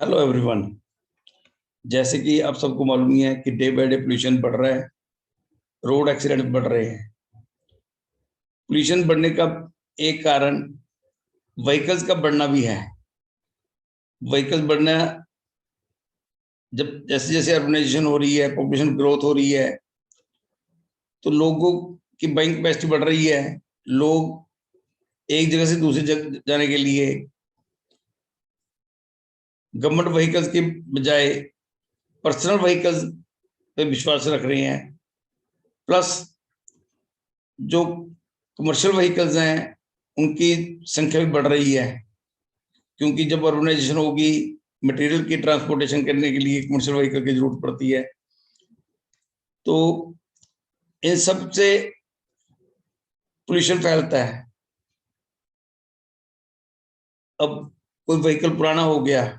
Hello everyone. जैसे कि आप सबको मालूम ही है कि डे बाय डे पोल्यूशन बढ़ रहा है, रोड एक्सीडेंट बढ़ रहे हैं। पोल्यूशन बढ़ने का एक कारण व्हीकल्स का बढ़ना भी है। व्हीकल्स बढ़ना, जब जैसे जैसे अर्बनाइजेशन हो रही है, पॉपुलेशन ग्रोथ हो रही है, तो लोगों की बाइंग कैपेसिटी बढ़ रही है। लोग एक जगह से दूसरी जगह जाने के लिए गवर्नमेंट व्हीकल्स के बजाय पर्सनल व्हीकल्स पे विश्वास रख रहे हैं। प्लस जो कमर्शियल व्हीकल्स हैं उनकी संख्या भी बढ़ रही है, क्योंकि जब अर्बनाइजेशन होगी, मटेरियल की ट्रांसपोर्टेशन करने के लिए कमर्शियल व्हीकल की जरूरत पड़ती है। तो इन सब से पोल्यूशन फैलता है। अब कोई व्हीकल पुराना हो गया,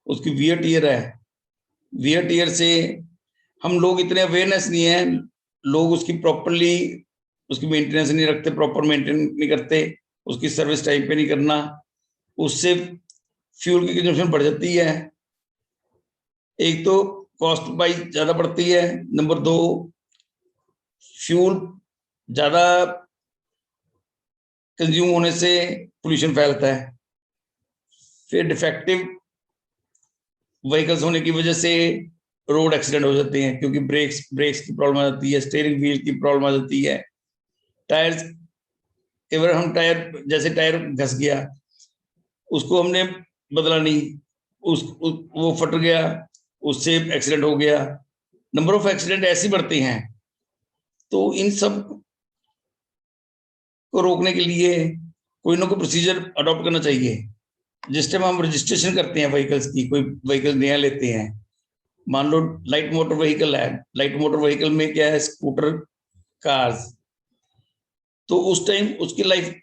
उसकी वियर टीयर है, वियर टीयर से हम लोग इतने अवेयरनेस नहीं है, लोग उसकी प्रॉपरली उसकी मेंटेनेंस नहीं रखते, प्रॉपर मेंटेन नहीं करते, उसकी सर्विस टाइम पे नहीं करना, उससे फ्यूल की कंजम्पशन बढ़ जाती है। एक तो कॉस्ट वाइज ज्यादा पड़ती है, नंबर दो फ्यूल ज्यादा कंज्यूम होने से पोल्यूशन फैलता है। फिर डिफेक्टिव व्हीकल्स होने की वजह से रोड एक्सीडेंट हो जाते हैं, क्योंकि ब्रेक्स ब्रेक्स की प्रॉब्लम आ जाती है, स्टीयरिंग व्हील की प्रॉब्लम आ जाती है, टायर्स, अगर हम टायर जैसे टायर घस गया, उसको हमने बदला नहीं, वो फट गया, उससे एक्सीडेंट हो गया। नंबर ऑफ एक्सीडेंट ऐसे बढ़ते हैं। तो इन सब को रोकने के लिए कोई ना कोई प्रोसीजर अडॉप्ट करना चाहिए। जिस टाइम हम रजिस्ट्रेशन करते हैं व्हीकल्स की, कोई व्हीकल नया लेते हैं, मान लो लाइट मोटर व्हीकल है, लाइट मोटर व्हीकल में क्या है, स्कूटर, कार्स, तो उस टाइम उसकी लाइफ,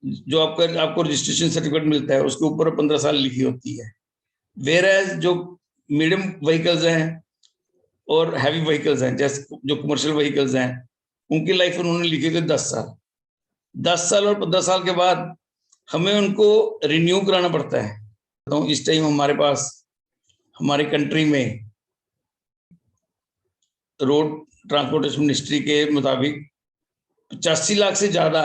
जो आपको रजिस्ट्रेशन सर्टिफिकेट मिलता है उसके ऊपर 15 साल लिखी होती है। वेयर एज जो मीडियम व्हीकल्स हैं और हैवी व्हीकल्स हैं, जैसे जो कमर्शियल व्हीकल्स हैं, उनकी लाइफ उन्होंने लिखी थी 10 साल। 10 साल और 15 साल के बाद हमें उनको रिन्यू कराना पड़ता है। तो इस टाइम हमारे पास हमारी कंट्री में रोड ट्रांसपोर्टेशन मिनिस्ट्री के मुताबिक 85 लाख से ज्यादा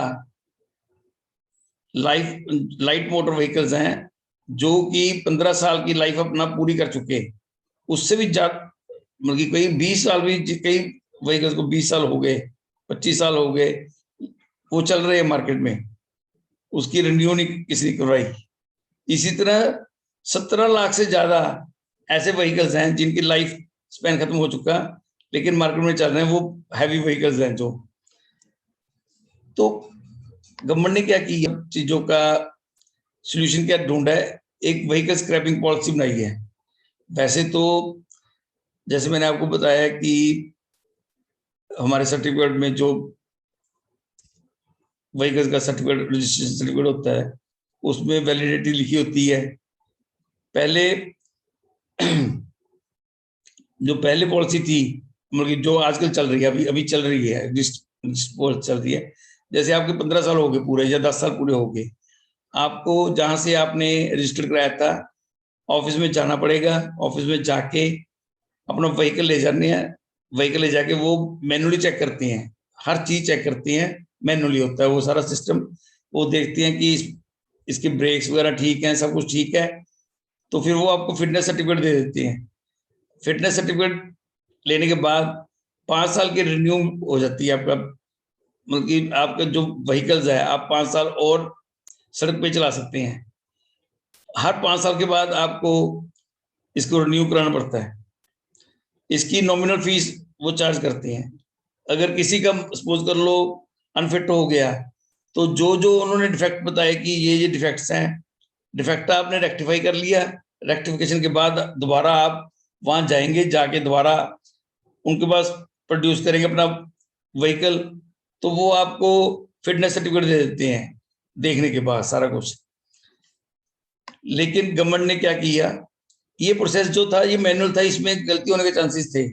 लाइट मोटर व्हीकल्स हैं, जो कि 15 साल की लाइफ अपना पूरी कर चुके। उससे भी ज्यादा, मतलब कई 20 साल भी, कई व्हीकल्स को 20 साल हो गए, 25 साल हो गए, वो चल रहे हैं मार्केट में, उसकी रिन्यू नहीं किसी ने करवाई। इसी तरह 17 लाख से ज्यादा ऐसे व्हीकल्स हैं जिनकी लाइफ स्पैन खत्म हो चुका, लेकिन मार्केट में चल रहे हैं, वो हैवी व्हीकल्स हैं जो। तो गवर्नमेंट ने क्या की, चीजों का सोल्यूशन क्या ढूंढा है, एक व्हीकल स्क्रैपिंग पॉलिसी बनाई है। वैसे तो जैसे मैंने आपको बताया कि हमारे सर्टिफिकेट में जो व्हीकल्स का सर्टिफिकेट, रजिस्ट्रेशन सर्टिफिकेट होता है, उसमें वैलिडिटी लिखी होती है। पहले जो पहले पॉलिसी थी, मतलब जो आजकल चल रही है, अभी अभी चल रही है, चल रही है, जैसे आपके 15 साल हो गए पूरे या 10 साल पूरे हो गए, आपको जहां से आपने रजिस्टर कराया था, ऑफिस में जाना पड़ेगा। ऑफिस में जाके अपना व्हीकल ले जाने हैं, व्हीकल ले जाके वो मैनुअली चेक करते हैं, हर चीज चेक करती हैं, मैनुअली होता है वो सारा सिस्टम। वो देखते हैं कि इसके ब्रेक्स वगैरह ठीक हैं, सब कुछ ठीक है, तो फिर वो आपको फिटनेस सर्टिफिकेट दे देते हैं। फिटनेस सर्टिफिकेट लेने के बाद 5 साल की रिन्यू हो जाती है आपका, मतलब कि आपका जो व्हीकल्स है, आप 5 साल और सड़क पे चला सकते हैं। हर 5 साल के बाद आपको इसको रिन्यू कराना पड़ता है। इसकी नॉमिनल फीस वो चार्ज करते हैं। अगर किसी का सपोज कर लो अनफिट हो गया, तो जो जो उन्होंने डिफेक्ट बताया कि ये डिफेक्ट्स हैं, डिफेक्ट आपने रेक्टिफाई कर लिया, रेक्टिफिकेशन के बाद दोबारा आप वहां जाएंगे, जाके दोबारा उनके पास प्रोड्यूस करेंगे अपना व्हीकल, तो वो आपको फिटनेस सर्टिफिकेट दे देते हैं देखने के बाद सारा कुछ। लेकिन गवर्नमेंट ने क्या किया, ये प्रोसेस जो था ये मैनुअल था, इसमें गलती होने के चांसेस थे।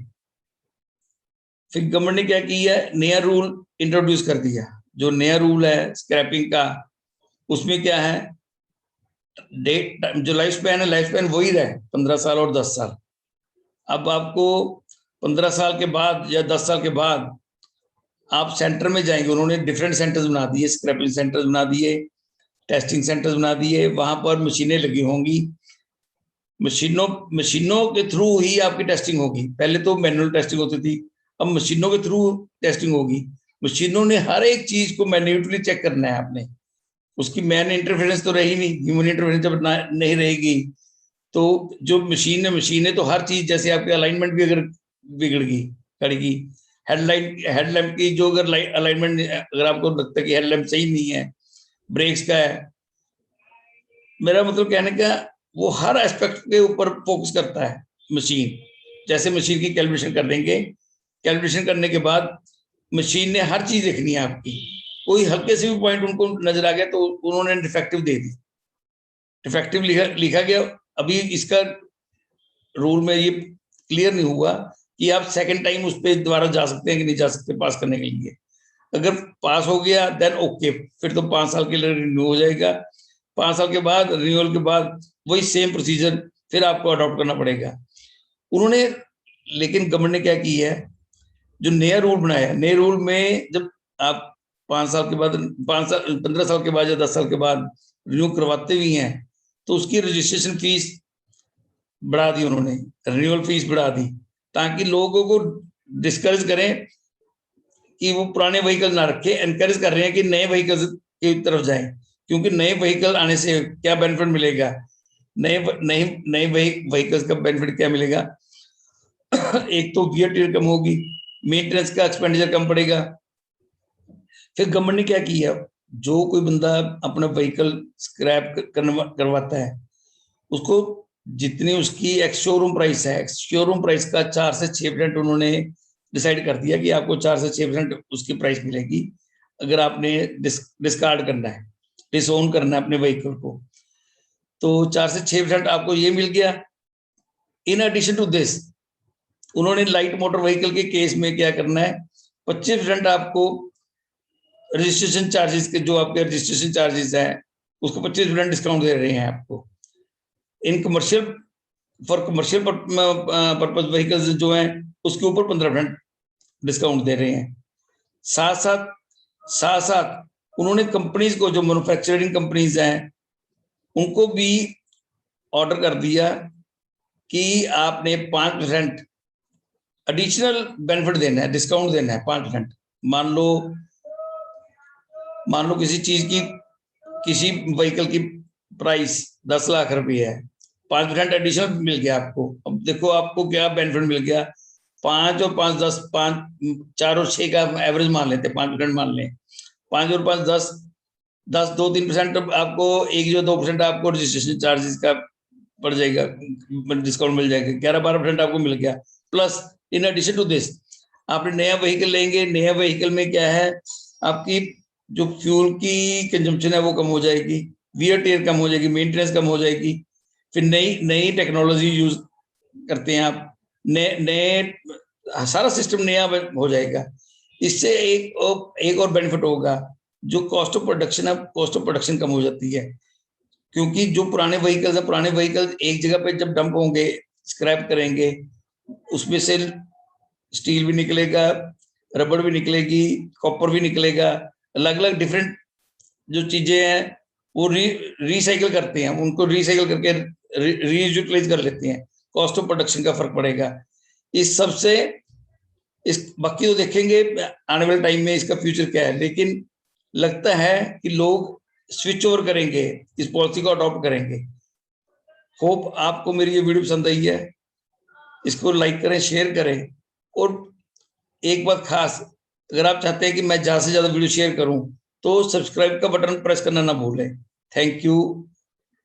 फिर गवर्नमेंट ने क्या किया, नया रूल इंट्रोड्यूस कर दिया। जो नया रूल है स्क्रैपिंग का, उसमें क्या है, डेट जो लाइफ स्पैन है, लाइफ स्पैन वही रहे 15 साल और 10 साल। अब आपको 15 साल के बाद या 10 साल के बाद आप सेंटर में जाएंगे, उन्होंने डिफरेंट सेंटर्स बना दिए, स्क्रैपिंग सेंटर्स बना दिए, टेस्टिंग सेंटर्स बना दिए, वहां पर मशीनें लगी होंगी, मशीनों मशीनों के थ्रू ही आपकी टेस्टिंग होगी। पहले तो मैनुअल टेस्टिंग होती थी, अब मशीनों के थ्रू टेस्टिंग होगी। मशीनों ने हर एक चीज को मैन्युअली चेक करना है आपने, उसकी मैन इंटरफेरेंस तो रही नहीं, ह्यूमन इंटरफेरेंस जब नहीं रहेगी तो जो मशीन है तो हर चीज, जैसे आपकी अलाइनमेंट भी अगर बिगड़ गई गाड़ी की, हेडलैम्प की जो अगर अलाइनमेंट, अगर आपको लगता है कि हेडलैम्प सही नहीं है, ब्रेक्स का है, मेरा मतलब कहने का वो हर एस्पेक्ट के ऊपर फोकस करता है मशीन। जैसे मशीन की कैलिब्रेशन कर देंगे, कैलिब्रेशन करने के बाद मशीन ने हर चीज देखनी है आपकी, कोई हल्के से भी पॉइंट उनको नजर आ गया तो उन्होंने डिफेक्टिव दे दी, डिफेक्टिव लिखा गया। अभी इसका रूल में ये क्लियर नहीं हुआ कि आप सेकंड टाइम उस पर दोबारा जा सकते हैं कि नहीं जा सकते पास करने के लिए। अगर पास हो गया देन ओके, फिर तो 5 साल के लिए रिन्यू हो जाएगा। 5 साल के बाद रिन्यूअल के बाद वही सेम प्रोसीजर फिर आपको अडॉप्ट करना पड़ेगा। उन्होंने, लेकिन गवर्नमेंट ने क्या की है, जो नया रूल बनाया, नए रूल में जब आप 5 साल के बाद, 5 साल 15 साल के बाद या 10 साल के बाद रिन्यू करवाते भी हैं तो उसकी रजिस्ट्रेशन फीस बढ़ा दी उन्होंने, रिन्यूअल फीस बढ़ा दी, ताकि लोगों को डिस्करेज करें कि वो पुराने व्हीकल ना रखे, एनकरेज कर रहे हैं कि नए व्हीकल की तरफ जाएं। क्योंकि नए व्हीकल आने से क्या बेनिफिट मिलेगा, नए नए नए व्हीकल्स का बेनिफिट क्या मिलेगा एक तो गियर टीयर कम होगी, मेंटेनेंस का एक्सपेंडिचर कम पड़ेगा। फिर गवर्नमेंट ने क्या किया, जो कोई बंदा अपना व्हीकल स्क्रैप करवाता है उसको जितनी उसकी एक्स शोरूम प्राइस है, एक्स शोरूम प्राइस का 4 से 6% उन्होंने डिसाइड कर दिया कि आपको 4 से 6% उसकी प्राइस मिलेगी अगर आपने डिस्कार्ड करना है, डिसओन करना है अपने व्हीकल को, तो 4 से 6% आपको ये मिल गया। इन एडिशन टू दिस उन्होंने लाइट मोटर व्हीकल के केस में क्या करना है, 25% आपको रजिस्ट्रेशन चार्जेस के, जो आपके रजिस्ट्रेशन चार्जेस है उसको 25% डिस्काउंट दे रहे हैं आपको। In commercial, for commercial purpose vehicles जो हैं उसके ऊपर 15% डिस्काउंट दे रहे हैं। साथ साथ साथ साथ उन्होंने कंपनीज को, जो मैन्युफैक्चरिंग कंपनीज हैं उनको भी ऑर्डर कर दिया कि आपने 5% एडिशनल बेनिफिट देना है, डिस्काउंट देना है 5%। मान लो किसी चीज की, किसी व्हीकल की प्राइस 10 लाख रुपए है, 5% एडिशनल मिल गया आपको। अब देखो आपको क्या बेनिफिट मिल गया, 5 और 5 10, 5 4 और 6 का एवरेज मान लेते, 5% मान लें, 5 और 5 10, 10 2-3% आपको, एक जो 2% आपको रजिस्ट्रेशन चार्जेस का पड़ जाएगा, डिस्काउंट मिल जाएगा, 11-12% आपको मिल गया। Plus in addition to this आपने नया व्हीकल लेंगे, नया व्हीकल में क्या है, आपकी जो फ्यूल की कंजम्पशन है वो कम हो जाएगी, वियर टेयर कम हो जाएगी, मेंटेनेंस कम हो जाएगी। फिर नई नई टेक्नोलॉजी यूज करते हैं आप, नए नए सारा सिस्टम नया हो जाएगा। इससे एक और बेनिफिट होगा, जो कॉस्ट ऑफ प्रोडक्शन है, कॉस्ट ऑफ प्रोडक्शन कम हो जाती है। क्योंकि जो पुराने व्हीकल्स है, पुराने व्हीकल्स एक जगह पे जब डंप होंगे, स्क्रैप करेंगे, उसमें से स्टील भी निकलेगा, रबड़ भी निकलेगी, कॉपर भी निकलेगा, अलग अलग डिफरेंट जो चीजें हैं वो रिसाइकिल करते हैं, उनको रिसाइकिल करके रीयूटिलाइज कर लेते हैं, कॉस्ट ऑफ प्रोडक्शन का फर्क पड़ेगा। इस सबसे इस बाकी तो देखेंगे आने वाले टाइम में इसका फ्यूचर क्या है, लेकिन लगता है कि लोग स्विच ओवर करेंगे, इस पॉलिसी को अडॉप्ट करेंगे। होप आपको मेरी ये वीडियो पसंद आई है, इसको लाइक करें, शेयर करें, और एक बात खास, अगर आप चाहते हैं कि मैं ज्यादा से ज्यादा वीडियो शेयर करूं तो सब्सक्राइब का बटन प्रेस करना ना भूलें। Thank you.